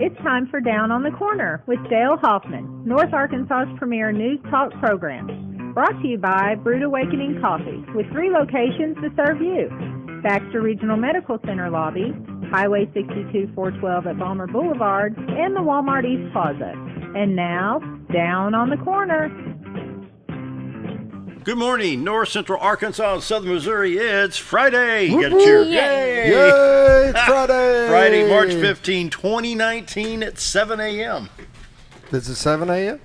It's time for Down on the Corner with Dale Hoffman, North Arkansas's premier news talk program. Brought to you by Brewed Awakening Coffee, with 3 locations to serve you. Baxter Regional Medical Center lobby, Highway 62 412 at Balmer Boulevard, and the Walmart East Plaza. And now, Down on the Corner. Good morning, North Central Arkansas and Southern Missouri. It's Friday. You got to cheer. Yay! Yay! It's Friday. Friday, March 15, 2019 at 7 a.m. Is it 7 a.m.?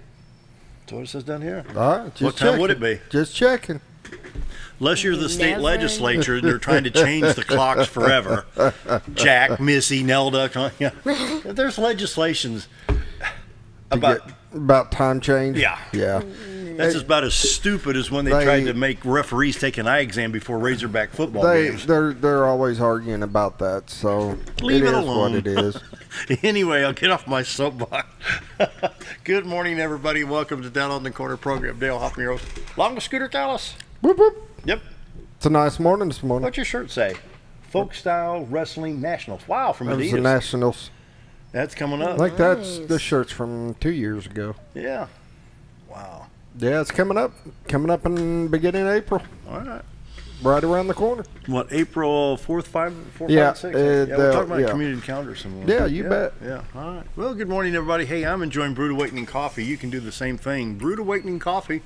That's what it says down here. All right. Just what time checking. would it be? Just chechecking. Unless you're the state legislature and they're trying to change the clocks forever. Jack, Missy, Nelda. Yeah. There's legislations about time change. Yeah. Yeah. That's about as stupid as when they tried to make referees take an eye exam before Razorback football games. They're always arguing about that, so leave it alone. What it is. Anyway, I'll get off my soapbox. Good morning, everybody. Welcome to Down on the Corner program. Dale Hoffman, your host. Along with Scooter Callis. Whoop, whoop. Yep. It's a nice morning this morning. What's your shirt say? Folk Style Wrestling Nationals. Wow, from Adidas. The Nationals. That's coming up. Like that's the shirt's from 2 years ago. Yeah. Wow. Yeah, it's coming up. Coming up in beginning of April. All right. Right around the corner. What, April 4th, 5th, 6th? Yeah, 6th? We're talking about community calendar somewhere. Yeah, you bet. Yeah, all right. Well, good morning, everybody. Hey, I'm enjoying Brewed Awakening Coffee. You can do the same thing. Brewed Awakening Coffee,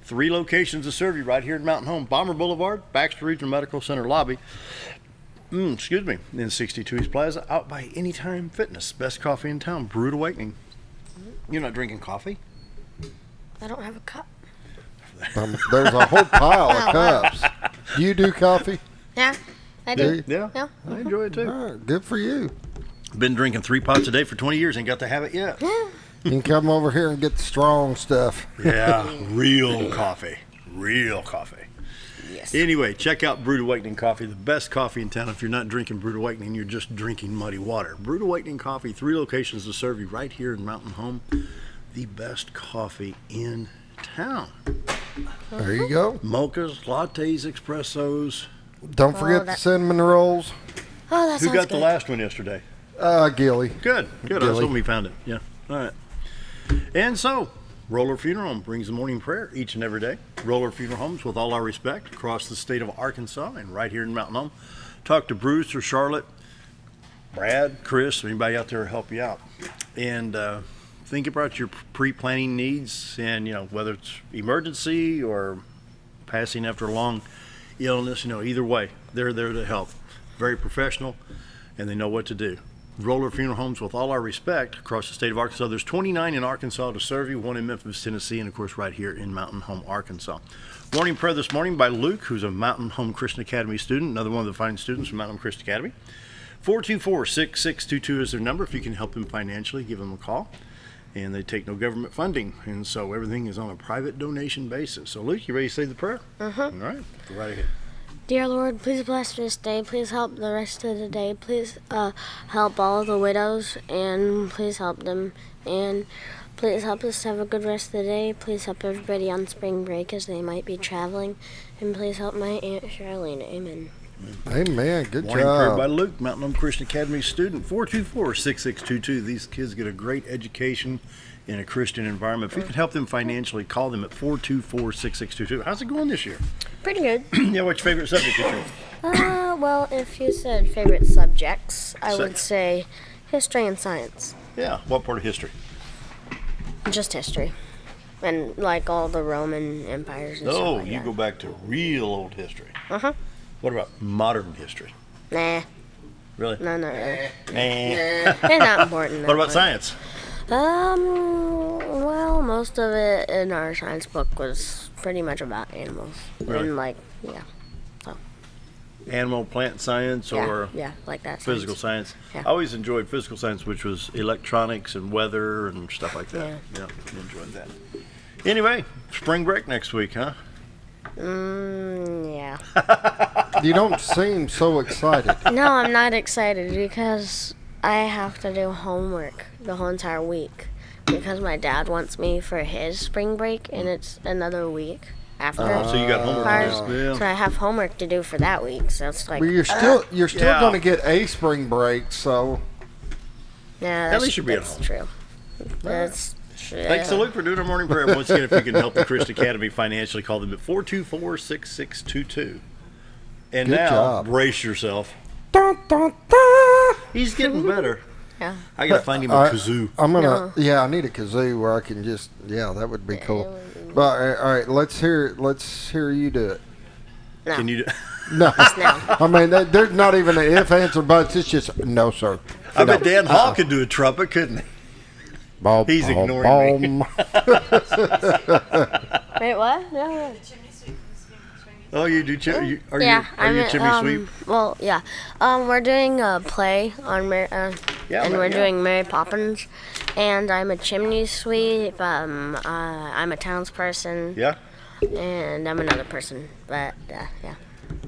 3 locations to serve you right here in Mountain Home. Balmer Boulevard, Baxter Regional Medical Center lobby. In 62 East Plaza, out by Anytime Fitness. Best coffee in town, Brewed Awakening. You're not drinking coffee? I don't have a cup. There's a whole pile of cups. Do you do coffee? Yeah, I do. Yeah, I enjoy it too. All right, good for you. Been drinking 3 pots a day for 20 years. Ain't got to have it yet. Yeah. You can come over here and get the strong stuff. Yeah, real coffee. Real coffee. Yes. Anyway, check out Brewed Awakening Coffee, the best coffee in town. If you're not drinking Brewed Awakening, you're just drinking muddy water. Brewed Awakening Coffee, 3 locations to serve you right here in Mountain Home. The best coffee in town. There you go. Mochas, lattes, espressos. Don't forget the cinnamon rolls. Oh, that sounds Who got good. the last one yesterday? Gilly. Good. I was Gilly. hoping we found it. Yeah. All right. And so, Roller Funeral Home brings the morning prayer each and every day. Roller Funeral Homes, with all our respect, across the state of Arkansas and right here in Mountain Home. Talk to Bruce or Charlotte, Brad, Chris, or anybody out there to help you out. And think about your pre-planning needs, and whether it's emergency or passing after a long illness, either way, they're there to help. Very professional, and they know what to do. Roller Funeral Homes, with all our respect, across the state of Arkansas. There's 29 in Arkansas to serve you, 1 in Memphis, Tennessee, and of course right here in Mountain Home, Arkansas. Morning prayer this morning by Luke, who's a Mountain Home Christian Academy student, another one of the fine students from Mountain Home Christian Academy. 424-6622 is their number. If you can help them financially, give them a call. And they take no government funding, and so everything is on a private donation basis. So, Luke, you ready to say the prayer? Uh-huh. All right, go right ahead. Dear Lord, please bless this day. Please help the rest of the day. Please help all the widows, and please help them. And please help us have a good rest of the day. Please help everybody on spring break as they might be traveling. And please help my Aunt Charlene. Amen. Amen. Good Morning prayer job. by Luke, Mountain Home Christian Academy student. 424-6622. These kids get a great education in a Christian environment. If you could help them financially, call them at 424-6622. How's it going this year? Pretty good. Yeah, what's your favorite subject this year? Well, if you said favorite subjects, I would say history and science. Yeah, what part of history? Just history. And like all the Roman empires and stuff like you that. go back to real old history. Uh-huh. What about modern history? Nah. Really? No, not really. Nah. They're not important. What about science? Well, most of it in our science book was pretty much about animals. Really? And Animal, plant science, or like that. physical science? Yeah. I always enjoyed physical science, which was electronics and weather and stuff like that. Yeah. Yeah, enjoyed that. Anyway, spring break next week, huh? Yeah. You don't seem so excited. No, I'm not excited because I have to do homework the whole entire week because my dad wants me for his spring break, and it's another week after. So you got homework ours. to do. Yeah. So I have homework to do for that week. So it's like. But you're still Yeah. going to get a spring break, so Yeah, At least you're being home. true. That's true. Thanks to Luke for doing our morning prayer. Once again, if you can help the Christ Academy financially, call them at 424-6622. And Good now, job. brace yourself. Dun, dun, dun. He's getting better. Yeah. I got to find him a kazoo. I'm gonna. Yeah, I need a kazoo where I can just. Yeah, that would be cool. But all right, let's hear you do it. No. Can you do No, No. I mean there's not even an if, answer, buts. It's just no, sir. I bet Dan Hall could do a trumpet, couldn't he? Bom, He's bom, ignoring me. bom. Wait, what? No. Oh, you do chimney? Are you I'm chimney sweep? Well, yeah. We're doing a play on we're doing Mary Poppins, and I'm a chimney sweep. I'm a townsperson. Yeah. And I'm another person, but yeah.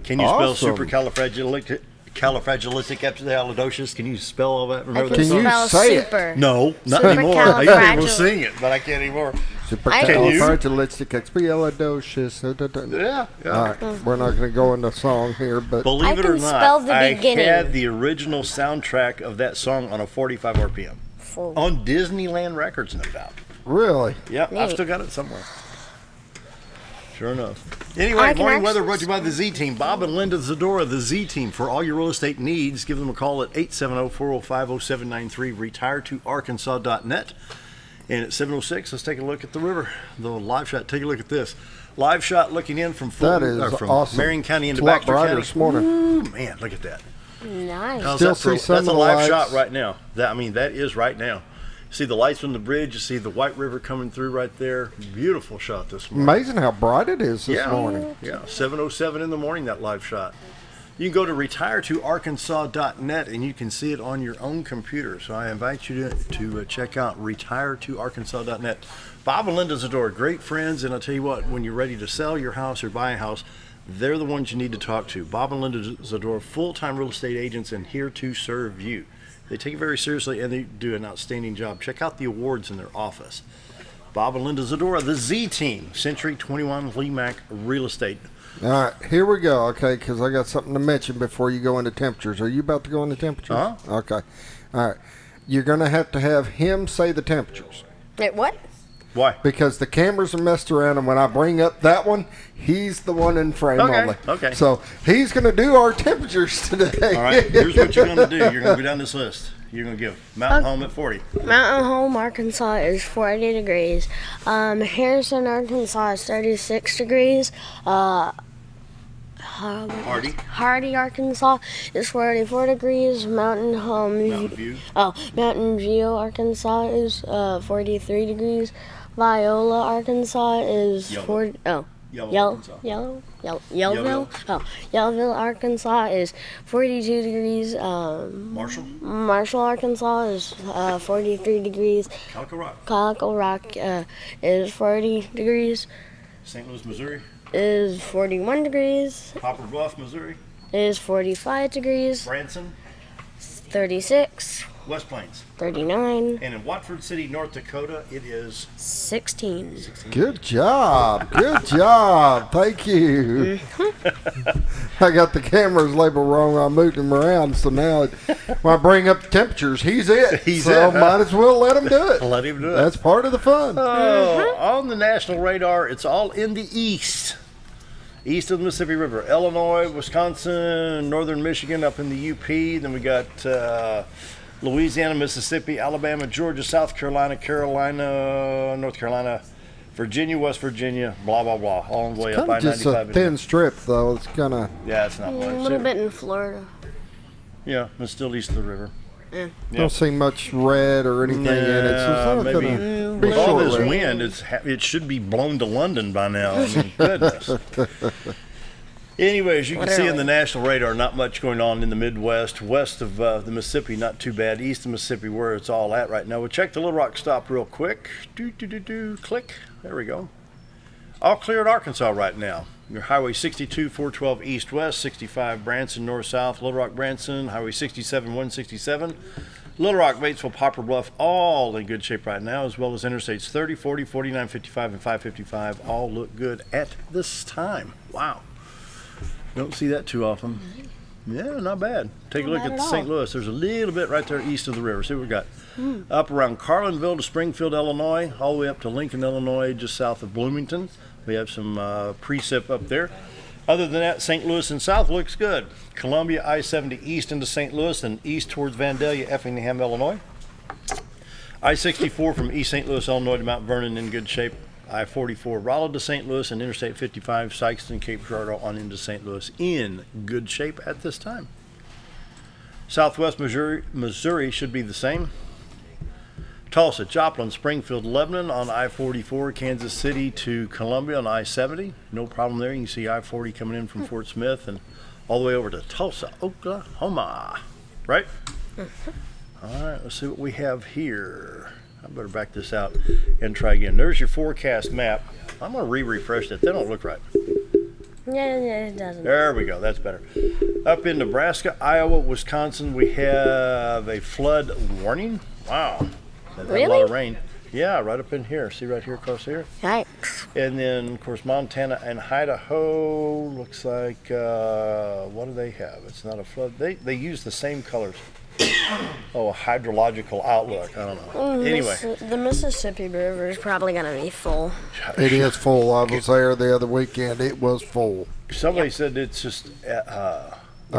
Can you spell Awesome. supercalifragilisticexpialidocious? Can you spell all that? Remember that Can song? you Spell say it? super. No, not anymore. I used to be able to Supercalifragil- sing it, but I can't anymore. Can you? Supercalifragilisticexpialidocious. Yeah. All right, we're not going to go into song here, but Believe I it or can spell not, the I beginning. had the original soundtrack of that song on a 45 RPM on Disneyland Records, no doubt. really, Yeah, I've Neat. still got it somewhere. Sure enough. Anyway, I can morning weather actually brought to you by the Z Team. Bob and Linda Zadora, the Z Team. For all your real estate needs, give them a call at 870-405-0793, retiretoarkansas.net. And at 706, let's take a look at the river. The live shot. Take a look at this. Live shot looking in from that Fulton, is from awesome. Marion County into It's a lot Baxter brighter County. this morning. Ooh, man, look at that. Nice. How's Still that for- see some that's of a the live lights. shot right now. That is right now. See the lights from the bridge. You see the White River coming through right there. Beautiful shot this morning. Amazing how bright it is this morning. Yeah, 7:07 in the morning, that live shot. You can go to retiretoarkansas.net and you can see it on your own computer. So I invite you to check out retiretoarkansas.net. Bob and Linda Zadora, great friends. And I'll tell you what, when you're ready to sell your house or buy a house, they're the ones you need to talk to. Bob and Linda Zadora, full-time real estate agents and here to serve you. They take it very seriously and they do an outstanding job. Check out the awards in their office. Bob and Linda Zadora, the Z Team, Century 21 Lee Mack Real Estate. All right, here we go. Okay, because I got something to mention before you go into temperatures. Are you about to go into temperatures? Uh-huh. Okay. All right. You're going to have him say the temperatures Wait, what? Why? because the cameras are messed around, and when I bring up that one, he's the one in frame Okay, only. okay. So he's going to do our temperatures today. All right, here's what you're going to do. You're going to go down this list. You're going to give Mountain Home at 40. Mountain Home, Arkansas is 40 degrees. Harrison, Arkansas is 36 degrees. Hardy, Hardy, Arkansas is 44 degrees. Mountain Home. Mountain View. Mountain View, Arkansas is 43 degrees. Viola, Arkansas is Yellow. 40. Oh, Arkansas. Yellowville. Oh, Yellowville, Arkansas is 42 degrees. Marshall, Marshall, Arkansas is 43 degrees. Calico Rock, Calico Rock is 40 degrees. St. Louis, Missouri, Is 41 degrees. Poplar Bluff, Missouri, Is 45 degrees. Branson, 36. West Plains. 39. And in Watford City, North Dakota, it is 16. Good job. Good job. Thank you. I got the cameras labeled wrong. I moved them around. So now when I bring up the temperatures, he's it. He's so it, huh? might as well let him do it. Let him do it. That's part of the fun. Oh, on the national radar, it's all in the east. East of the Mississippi River. Illinois, Wisconsin, northern Michigan, up in the UP. Then we got Louisiana, Mississippi, Alabama, Georgia, South Carolina, North Carolina, Virginia, West Virginia, blah, blah, blah. All the way up Kind of just a I-95. thin strip, though. It's kind of Yeah, it's not A much. little bit in Florida. Yeah, it's still east of the river. Yeah. don't see much red or anything in it. So it's not maybe gonna be with all short this red. wind, it should be blown to London by now. I mean, goodness. Anyways, you can see in the national radar, not much going on in the Midwest. West of the Mississippi, not too bad. East of Mississippi, where it's all at right now. We'll check the Little Rock stop real quick. Click. There we go. All clear at Arkansas right now. Your Highway 62, 412 east-west, 65 Branson, north-south, Little Rock, Branson, Highway 67, 167. Little Rock, Batesville, Poplar Bluff, all in good shape right now, as well as Interstates 30, 40, 49, 55, and 555 all look good at this time. Wow. Don't see that too often. Yeah, not bad. Take a look bad at at St. all. Louis. There's a little bit right there east of the river. See what we got. Up around Carlinville to Springfield, Illinois, all the way up to Lincoln, Illinois, just south of Bloomington. We have some precip up there. Other than that, St. Louis and south looks good. Columbia, I-70 east into St. Louis and east towards Vandalia, Effingham, Illinois. I-64 from East St. Louis, Illinois to Mount Vernon in good shape. I-44 Rolla to St. Louis and Interstate 55 Sykeston, Cape Girardeau on into St. Louis in good shape at this time. Southwest Missouri should be the same. Tulsa, Joplin, Springfield, Lebanon on I-44, Kansas City to Columbia on I-70. No problem there. You can see I-40 coming in from Fort Smith and all the way over to Tulsa, Oklahoma. Right? All right, let's see what we have here. I better back this out and try again. There's your forecast map. I'm going to refresh that. They don't look right. Yeah, it doesn't. There we go. That's better. Up in Nebraska, Iowa, Wisconsin, we have a flood warning. Wow. That's a lot of rain. Yeah, right up in here. See right here across here? Yikes. And then, of course, Montana and Idaho looks like, what do they have? It's not a flood. They use the same colors. Oh, a hydrological outlook. I don't know. Anyway. The Mississippi River is probably going to be full. It is full. I was there the other weekend. It was full. Somebody said it's just, I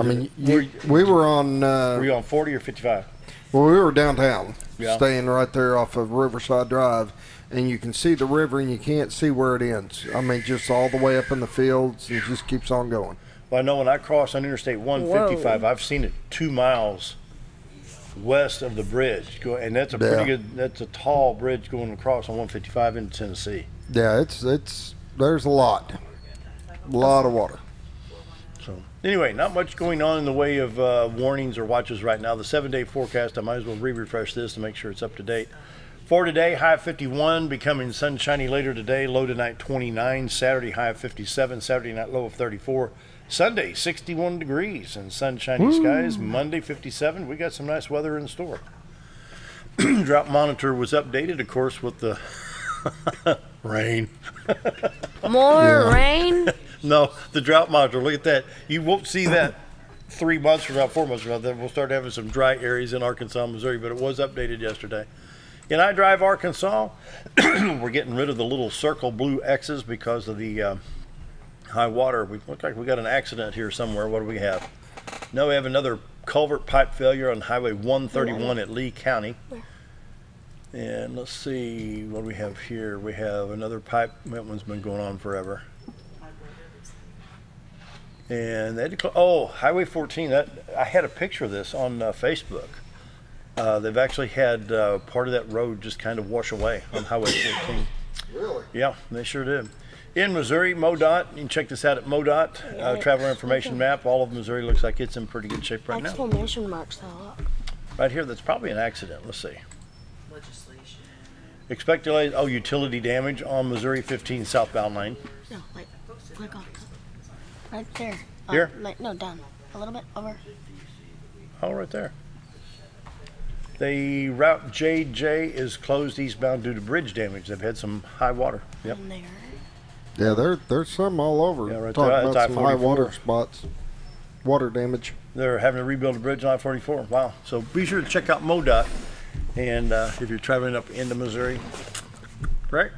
mean, we were on... were you on 40 or 55? Well, we were downtown, Yeah. staying right there off of Riverside Drive, and you can see the river and you can't see where it ends. I mean, just all the way up in the fields, and it just keeps on going. Well, I know when I cross on Interstate 155, I've seen it 2 miles west of the bridge, and that's a pretty good. That's a tall bridge going across on 155 into Tennessee. Yeah, there's a lot of water. So anyway, not much going on in the way of warnings or watches right now. The 7-day forecast, I might as well refresh this to make sure it's up to date. For today, high of 51, becoming sunshiny later today, low tonight 29, Saturday high of 57, Saturday night low of 34, Sunday 61 degrees and sunshiny skies, Monday 57. We got some nice weather in store. Drought monitor was updated, of course, with the rain. More rain? No, the drought monitor, look at that. You won't see that 3 months from now, 4 months from now. Then we'll start having some dry areas in Arkansas, Missouri, but it was updated yesterday. In I Drive Arkansas, we're getting rid of the little circle blue X's because of the high water. We look like we got an accident here somewhere. What do we have? No, we have another culvert pipe failure on Highway 131 at Lee County. And let's see what do we have here. We have another pipe. That one's been going on forever. And they Highway 14. That I had a picture of this on Facebook. They've actually had part of that road just kind of wash away on Highway 14. Really? Yeah, they sure did. In Missouri, MoDOT, you can check this out at MoDOT, traveler information map. All of Missouri looks like it's in pretty good shape right now. Exclamation marks, though. Right here, that's probably an accident. Let's see. Legislation. Expected, utility damage on Missouri 15 southbound lane. No, click on it. Right there. Here? No, down. A little bit over. Oh, right there. The route JJ is closed eastbound due to bridge damage. They've had some high water. Yep. In there. Yeah, there's some all over. Yeah, right Talking there. about That's some high I-44. water spots, water damage. They're having to rebuild a bridge on I-44. Wow. So be sure to check out MoDOT. And if you're traveling up into Missouri, right?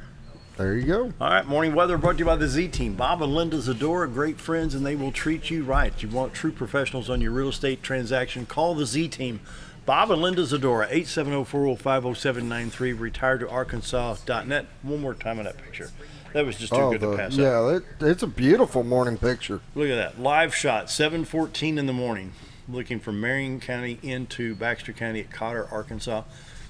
There you go. All right, morning weather brought to you by the Z-Team. Bob and Linda Zadora, great friends, and they will treat you right. You want true professionals on your real estate transaction, call the Z-Team. Bob and Linda Zadora, 870-405-0793, retiredtoarkansas.net. One more time on that picture. That was just too good to pass up. Yeah, it's a beautiful morning picture. Look at that. Live shot, 7:14 in the morning. Looking from Marion County into Baxter County at Cotter, Arkansas.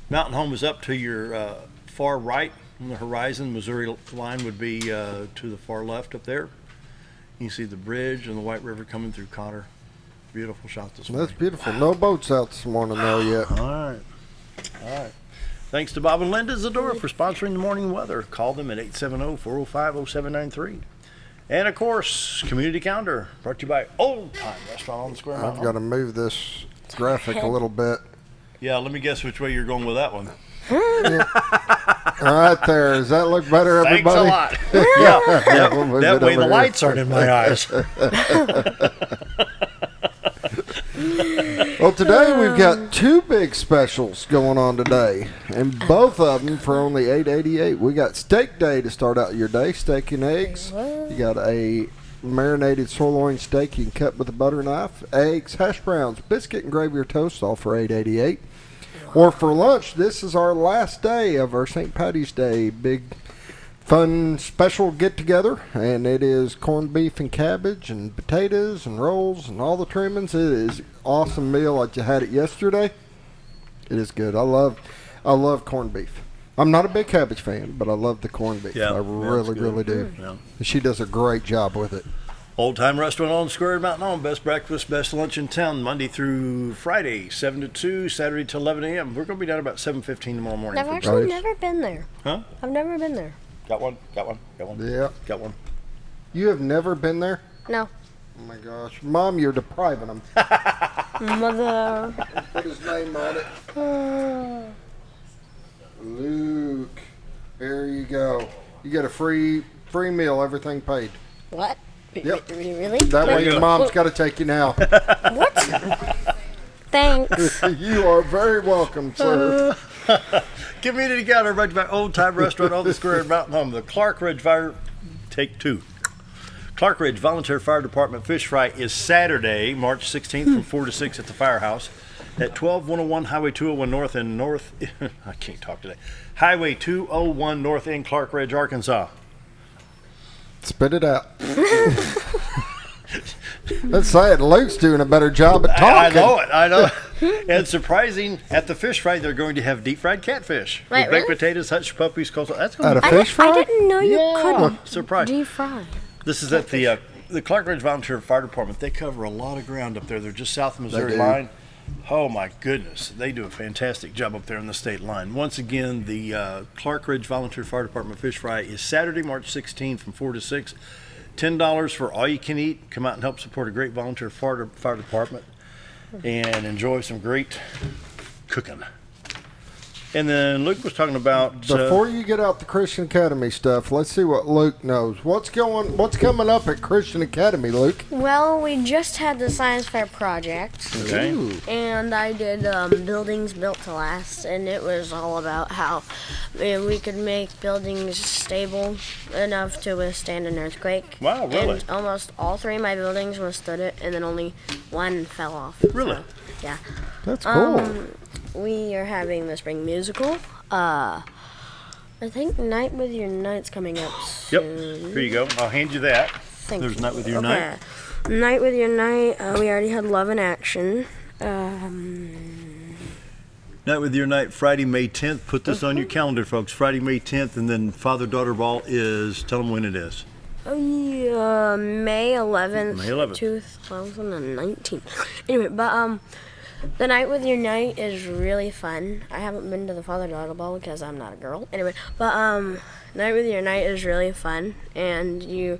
Mountain Home is up to your far right on the horizon. Missouri line would be to the far left up there. You can see the bridge and the White River coming through Cotter. Beautiful shot this morning. That's beautiful. No boats out this morning though yet. All right. Thanks to Bob and Linda Zadora for sponsoring the morning weather. Call them at 870-405-0793. And of course, Community Calendar brought to you by Old Time Restaurant on the Square. I've got to move this graphic a little bit. Yeah, let me guess which way you're going with that one. Right there. Does that look better, everybody? Thanks a lot. We'll move that it way over the here. lights aren't in my eyes. Well, today we've got two big specials going on today, and both of them for only $8.88. We got steak day to start out your day, steak and eggs. You got a marinated sirloin steak you can cut with a butter knife, eggs, hash browns, biscuit and gravy or toast, all for $8.88. Or for lunch, this is our last day of our St. Patty's Day big fun special get-together, and it is corned beef and cabbage and potatoes and rolls and all the trimmings. It is an awesome meal like you had it yesterday. It is good. I love corned beef. I'm not a big cabbage fan, but I love the corned beef. I really do. Yeah. She does a great job with it. Old Time Restaurant on Square in Mountain Home. Best breakfast, best lunch in town. Monday through Friday, 7 to 2, Saturday to 11 a.m. We're going to be down about 7:15 tomorrow morning. I've actually never been there. Huh? I've never been there. Got one. Yeah. Got one. You have never been there? No. Oh, my gosh. Mom, you're depriving them. Mother. Put his name on it. Luke. There you go. You get a free meal, everything paid. What? Yep. Really? That way your mom's got to take you now. What? Thanks. You are very welcome, sir. Community Gathering brought to you by Old Time Restaurant on the Square in Mountain Home. The Clark Ridge Fire, take two. Clark Ridge Volunteer Fire Department Fish Fry is Saturday, March 16th from 4 to 6 at the firehouse at 12101 Highway 201 North in I can't talk today. Highway 201 North in Clark Ridge, Arkansas. Spit it out. Let's say it. Luke's doing a better job at talking. I know it. And surprising, at the fish fry, they're going to have deep fried catfish. Wait, with baked really? potatoes, hush puppies, coleslaw. That's going At to a fish fry? I didn't know you could surprise. deep fry. This is at the Clark Ridge Volunteer Fire Department. They cover a lot of ground up there. They're just south of Missouri line. Oh my goodness, they do a fantastic job up there in the state line. Once again, the Clark Ridge Volunteer Fire Department Fish Fry is Saturday, March 16th from 4 to 6. $10 for all you can eat. Come out and help support a great volunteer fire department and enjoy some great cooking. And then Luke was talking about before you get out the Christian Academy stuff, let's see what Luke knows. What's coming up at Christian Academy, Luke? Well, we just had the science fair project. Okay. And I did buildings built to last, and it was all about how we could make buildings stable enough to withstand an earthquake. Wow, really? And almost all three of my buildings withstood it, and then only one fell off. Really? So, yeah. That's cool. We are having the spring musical. I think Night with Your Night's coming up soon. Yep. Here you go. I'll hand you that. There's Night with Your Night. Night with Your Night. We already had Love in Action. Night with Your Night, Friday, May 10th. Put this on your calendar, folks. Friday, May 10th, and then Father-Daughter Ball is, tell them when it is. May 11th. May 11th. 2019. Anyway, but the Night with Your Night is really fun. I haven't been to the Father-Daughter Ball because I'm not a girl. Anyway, but Night with Your Night is really fun, and you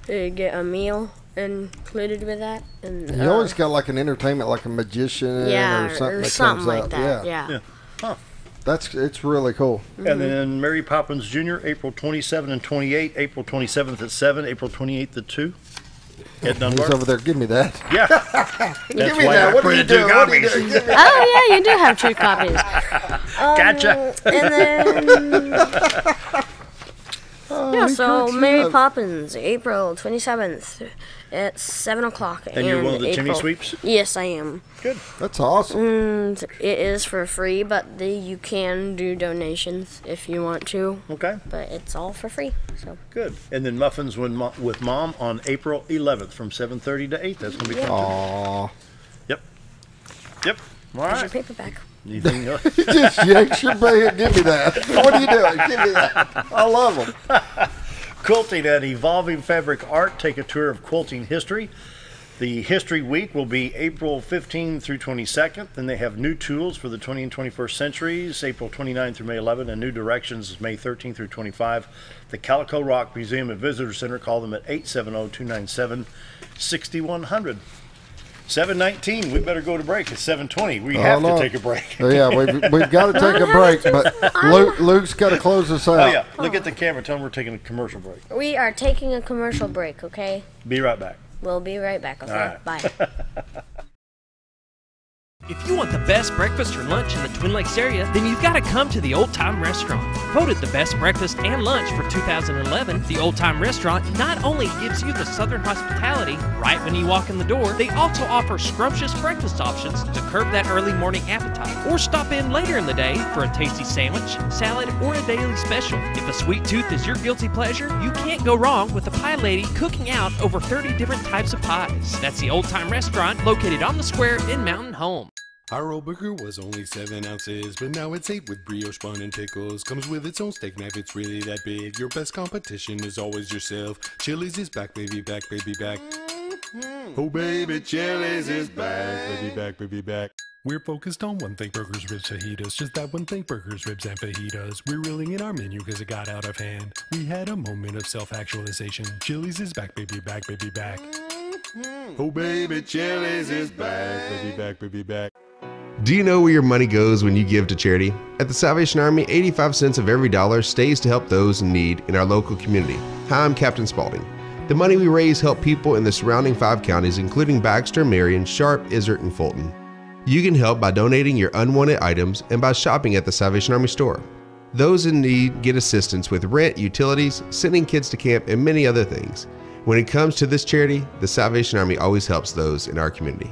get a meal included with that. And you always got like an entertainment, like a magician or something that comes like out. that. Yeah. Huh. It's really cool. And then Mary Poppins Jr., April 27 and 28, April 27th at 7, April 28th at 2. Ed Dunbar. He's over there. Give me that. Yeah. Give me that. What are you doing? Oh, yeah, you do have 2 copies. Gotcha. And then, so Mary Poppins, April 27th at 7 o'clock. And you're one of the chimney sweeps? Yes, I am. Good. That's awesome. And it is for free, but you can do donations if you want to. Okay. But it's all for free. So Good. And then Muffins with Mom on April 11th from 7:30 to 8. That's going to be fun. Aww. Yep. All here's right. your paperback. Anything else? Just yanks your bag. Give me that. What are you doing? Give me that. I love them. Quilting and Evolving Fabric Art. Take a tour of quilting history. The History Week will be April 15 through 22nd. Then they have new tools for the 20th and 21st centuries, April 29 through May 11, and new directions is May 13 through 25. The Calico Rock Museum and Visitor Center. Call them at 870-297-6100. 7:19. We better go to break. It's 7:20. We have to take a break. Yeah, we've got to take a break, but Luke's got to close us out. Oh yeah. Look at the camera. Tell them we're taking a commercial break. We are taking a commercial break. Okay. Be right back. We'll be right back. Okay. All right. Bye. If you want the best breakfast or lunch in the Twin Lakes area, then you've got to come to the Old Time Restaurant. Voted the best breakfast and lunch for 2011, the Old Time Restaurant not only gives you the Southern hospitality right when you walk in the door, they also offer scrumptious breakfast options to curb that early morning appetite. Or stop in later in the day for a tasty sandwich, salad, or a daily special. If a sweet tooth is your guilty pleasure, you can't go wrong with the Pie Lady cooking out over 30 different types of pies. That's the Old Time Restaurant located on the square in Mountain Home. Our old burger was only 7 ounces, but now it's 8 with brioche bun and pickles. Comes with its own steak knife, it's really that big. Your best competition is always yourself. Chili's is back, baby, back, baby, back. Oh, baby, Chili's is back, baby, back, baby, back. We're focused on one thing, burgers, ribs, fajitas. Just that one thing, burgers, ribs, and fajitas. We're reeling in our menu because it got out of hand. We had a moment of self-actualization. Chili's is back, baby, back, baby, back. Oh, baby, Chili's is back, baby, back, baby, back. Do you know where your money goes when you give to charity? At the Salvation Army, 85 cents of every dollar stays to help those in need in our local community. Hi, I'm Captain Spaulding. The money we raise help people in the surrounding 5 counties, including Baxter, Marion, Sharp, Izzard, and Fulton. You can help by donating your unwanted items and by shopping at the Salvation Army store. Those in need get assistance with rent, utilities, sending kids to camp, and many other things. When it comes to this charity, the Salvation Army always helps those in our community.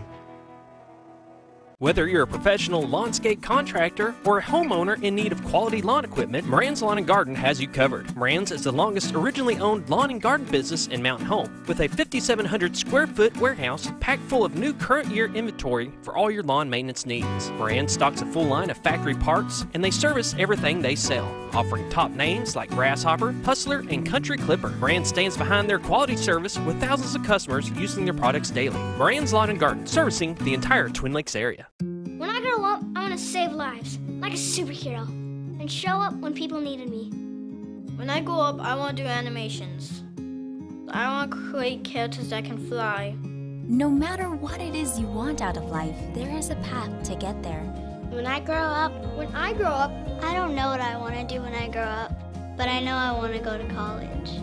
Whether you're a professional lawnscape contractor or a homeowner in need of quality lawn equipment, Moran's Lawn and Garden has you covered. Moran's is the longest originally owned lawn and garden business in Mountain Home, with a 5,700 square foot warehouse packed full of new current year inventory for all your lawn maintenance needs. Moran stocks a full line of factory parts, and they service everything they sell, offering top names like Grasshopper, Hustler, and Country Clipper. Moran stands behind their quality service with thousands of customers using their products daily. Moran's Lawn and Garden, servicing the entire Twin Lakes area. When I grow up, I want to save lives, like a superhero, and show up when people needed me. When I grow up, I want to do animations. I want to create characters that can fly. No matter what it is you want out of life, there is a path to get there. When I grow up, I don't know what I want to do when I grow up, but I know I want to go to college.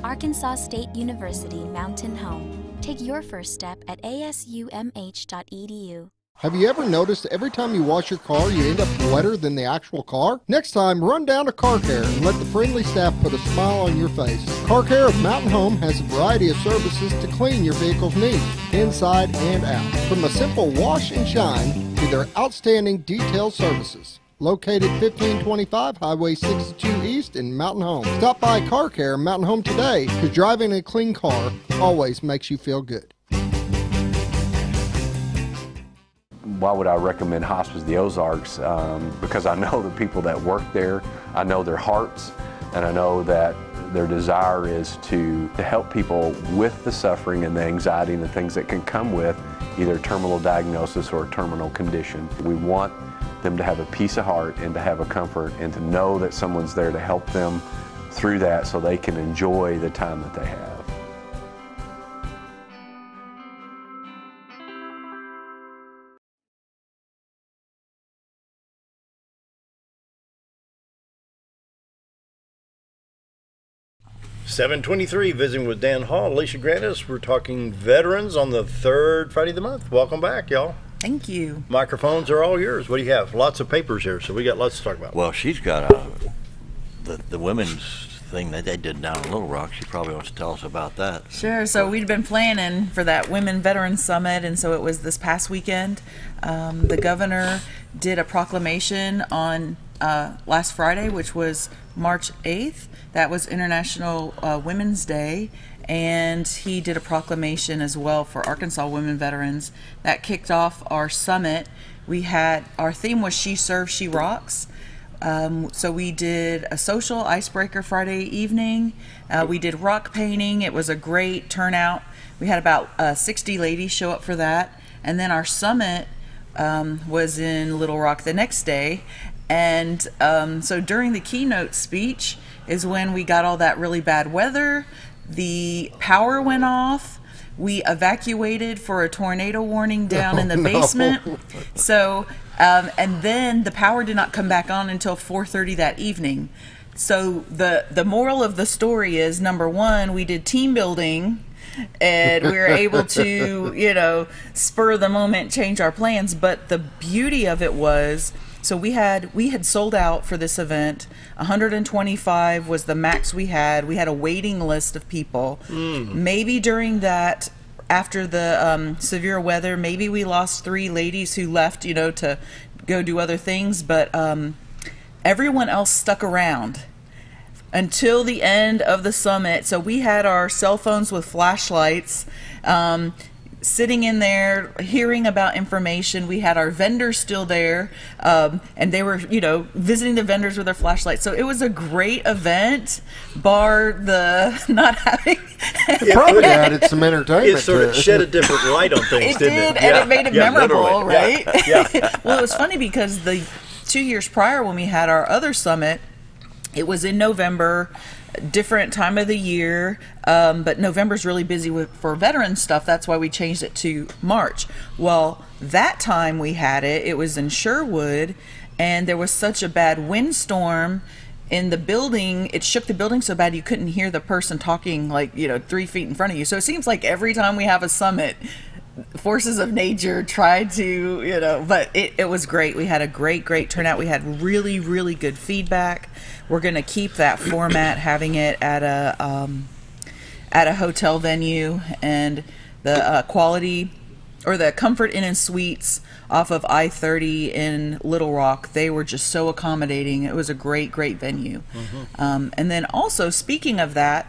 Arkansas State University Mountain Home. Take your first step at asumh.edu. Have you ever noticed every time you wash your car, you end up wetter than the actual car? Next time, run down to Car Care and let the friendly staff put a smile on your face. Car Care of Mountain Home has a variety of services to clean your vehicle's needs, inside and out. From a simple wash and shine to their outstanding detailed services. Located 1525 Highway 62 East in Mountain Home. Stop by Car Care Mountain Home today, because driving a clean car always makes you feel good. Why would I recommend Hospice the Ozarks? Because I know the people that work there, I know their hearts, and I know that their desire is to help people with the suffering and the anxiety and the things that can come with either terminal diagnosis or a terminal condition. We want them to have a peace of heart and to have a comfort and to know that someone's there to help them through that so they can enjoy the time that they have. $7:23, visiting with Dan Hall, Elesha Granniss. We're talking veterans on the third Friday of the month. Welcome back, y'all. Thank you. Microphones are all yours. What do you have? Lots of papers here, so we got lots to talk about. Well, she's got the women's thing that they did down in Little Rock. She probably wants to tell us about that. Sure. So we'd been planning for that Women Veterans Summit, and so it was this past weekend. The governor did a proclamation on last Friday, which was March 8th. That was International Women's Day, and he did a proclamation as well for Arkansas women veterans. That kicked off our summit. Our theme was She Serves, She Rocks. So we did a social icebreaker Friday evening. We did rock painting. It was a great turnout. We had about 60 ladies show up for that. And then our summit was in Little Rock the next day. And so during the keynote speech is when we got all that really bad weather. The power went off. We evacuated for a tornado warning down in the basement. No. So, and then the power did not come back on until 4:30 that evening. So the moral of the story is, number one, we did team building and we were able to, spur the moment, change our plans. But the beauty of it was, so we had sold out for this event. 125 was the max we had. We had a waiting list of people. Maybe during that, after the severe weather, maybe we lost 3 ladies who left, to go do other things. But everyone else stuck around until the end of the summit. So we had our cell phones with flashlights, sitting in there, hearing about information. We had our vendors still there, and they were, visiting the vendors with their flashlights. So it was a great event, bar the not having. It probably added some entertainment. It sort of shed a different light on things, didn't it? And it made it memorable, literally. right? Yeah. Well, it was funny because the 2 years prior, when we had our other summit, it was in November, different time of the year, but November's really busy for veteran stuff. That's why we changed it to March. Well, that time we had it was in Sherwood, and there was such a bad windstorm in the building. It shook the building so bad you couldn't hear the person talking 3 feet in front of you. So it seems like every time we have a summit, forces of nature try to, but it was great. We had a great turnout. We had really, really good feedback. We're going to keep that format, having it at a hotel venue, and the quality, or the Comfort Inn and Suites off of I-30 in Little Rock, they were just so accommodating. It was a great venue. And then also, speaking of that,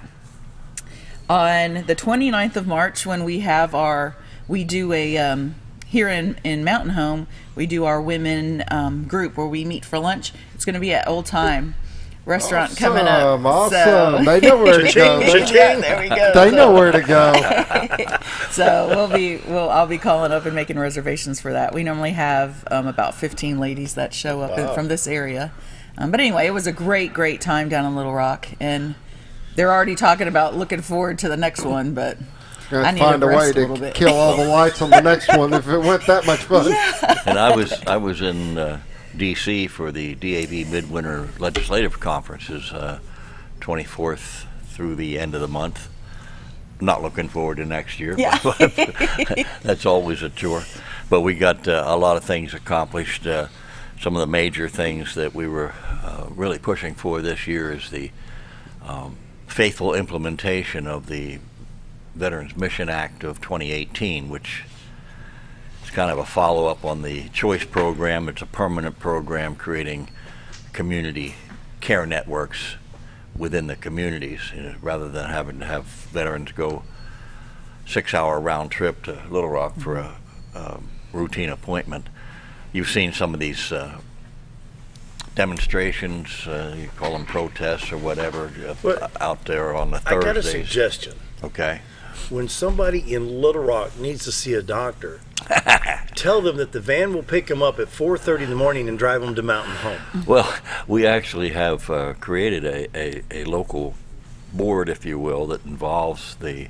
on the 29th of March, when we do a here in Mountain Home, we do our women group where we meet for lunch. It's going to be at Old Time Restaurant coming up. Awesome. They know where to go. There we go. They know where to go. So I'll be calling up and making reservations for that. We normally have about 15 ladies that show up from this area. But anyway, it was a great time down in Little Rock, and they're already talking about looking forward to the next one, but I need find to a way rest a to little bit. kill all the lights on the next one if it went that much fun. Yeah. And I was in D.C. for the DAV Midwinter Legislative Conferences, 24th through the end of the month. Not looking forward to next year. Yeah. But that's always a chore. But we got a lot of things accomplished. Some of the major things that we were really pushing for this year is the faithful implementation of the Veterans Mission Act of 2018, which is kind of a follow-up on the CHOICE program. It's a permanent program creating community care networks within the communities, rather than having to have veterans go 6-hour round trip to Little Rock for a routine appointment. You've seen some of these demonstrations, you call them protests or whatever, out there on the Thursdays. I got a suggestion. Okay. When somebody in Little Rock needs to see a doctor, tell them that the van will pick them up at 4:30 in the morning and drive them to Mountain Home. Well, we actually have created a local board, if you will, that involves the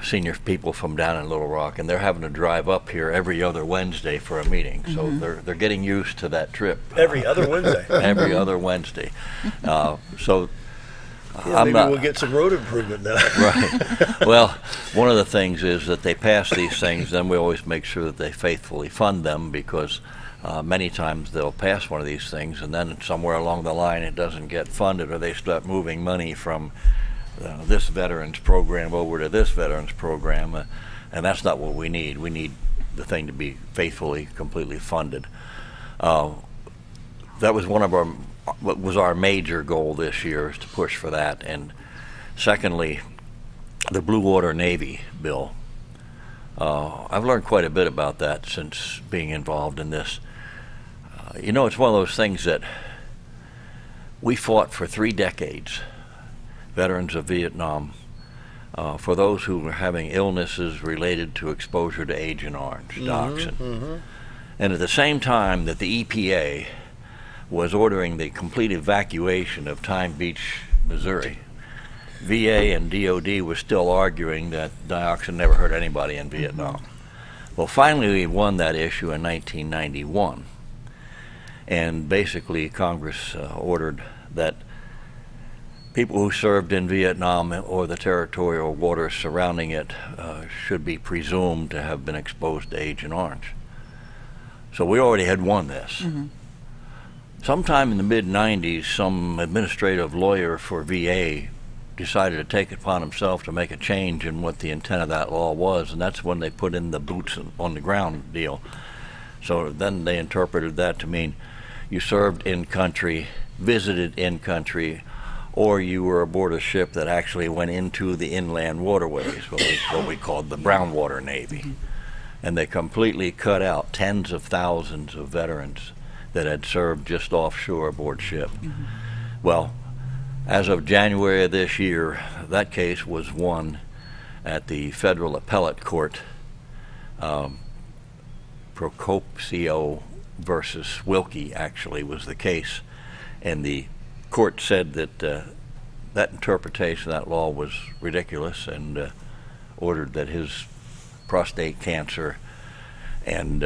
senior people from down in Little Rock, and they're having to drive up here every other Wednesday for a meeting. So they're getting used to that trip. Every other Wednesday. Every other Wednesday. So maybe we'll get some road improvement now. Right. Well, one of the things is that they pass these things, then we always make sure that they faithfully fund them, because many times they'll pass one of these things and then somewhere along the line it doesn't get funded, or they start moving money from this veterans program over to this veterans program, and that's not what we need. We need the thing to be faithfully, completely funded. That was what was our major goal this year, is to push for that. And secondly, the Blue Water Navy bill. I've learned quite a bit about that since being involved in this. It's one of those things that we fought for 3 decades, veterans of Vietnam, for those who were having illnesses related to exposure to Agent Orange, dioxin. And at the same time that the EPA was ordering the complete evacuation of Time Beach, Missouri, VA and DOD was still arguing that dioxin never hurt anybody in Vietnam. Well, finally we won that issue in 1991, and basically Congress ordered that people who served in Vietnam or the territorial waters surrounding it should be presumed to have been exposed to Agent Orange. So we already had won this. Sometime in the mid-90s, some administrative lawyer for VA decided to take it upon himself to make a change in what the intent of that law was, and that's when they put in the boots on the ground deal. So then they interpreted that to mean you served in country, visited in country, or you were aboard a ship that actually went into the inland waterways, what we called the brown water Navy. And they completely cut out tens of thousands of veterans that had served just offshore aboard ship. Well, as of January of this year, that case was won at the federal appellate court. Procopio versus Wilkie actually was the case, and the court said that that interpretation of that law was ridiculous, and ordered that his prostate cancer and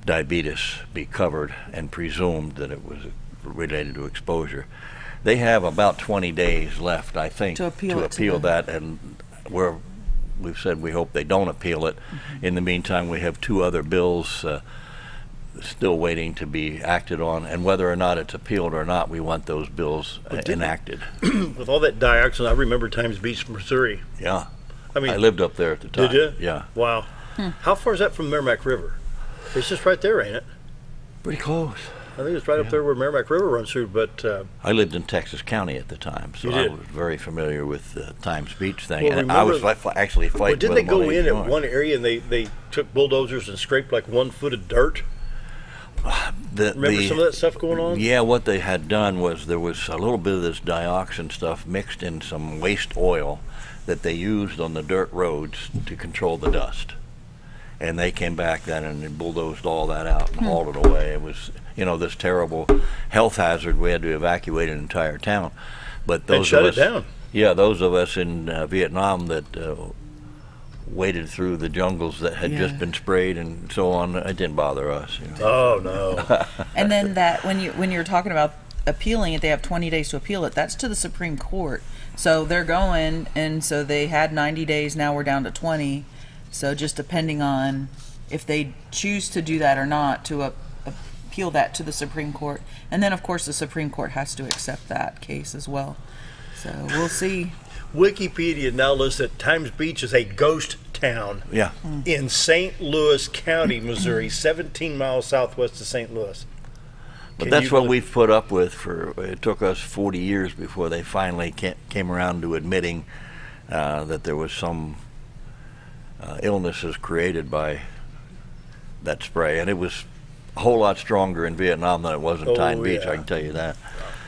diabetes be covered and presumed that it was related to exposure. They have about 20 days left, I think, to appeal that, and we've said we hope they don't appeal it. In the meantime, we have 2 other bills still waiting to be acted on, and whether or not it's appealed or not, we want those bills enacted. With all that dioxin, I remember Times Beach, Missouri. Yeah. I mean, I lived up there at the time. Did you? Yeah. Wow. How far is that from Merrimack River? It's just right there, ain't it? Pretty close. I think it's right up there where Merrimack River runs through, but... I lived in Texas County at the time, so I was very familiar with the Times Beach thing. Well, and I was actually fighting with them. Didn't they go in at one area and they took bulldozers and scraped like 1 foot of dirt? Remember some of that stuff going on? Yeah, what they had done was there was a little bit of this dioxin stuff mixed in some waste oil that they used on the dirt roads to control the dust. And they came back then and bulldozed all that out and hauled it away. It was, this terrible health hazard. We had to evacuate an entire town. But those and shut it down. Yeah, those of us in Vietnam that waded through the jungles that had just been sprayed and so on, it didn't bother us. Oh no. And then that when you're talking about appealing it, they have 20 days to appeal it. That's to the Supreme Court. So they're going, and so they had 90 days. Now we're down to 20. So just depending on if they choose to do that or not, to appeal that to the Supreme Court. And then, of course, the Supreme Court has to accept that case as well. So we'll see. Wikipedia now lists that Times Beach is a ghost town in St. Louis County, Missouri, 17 miles southwest of St. Louis. But that's what we've put up with it took us 40 years before they finally came around to admitting that there was some illnesses created by that spray. And it was a whole lot stronger in Vietnam than it was in Times Beach, I can tell you that.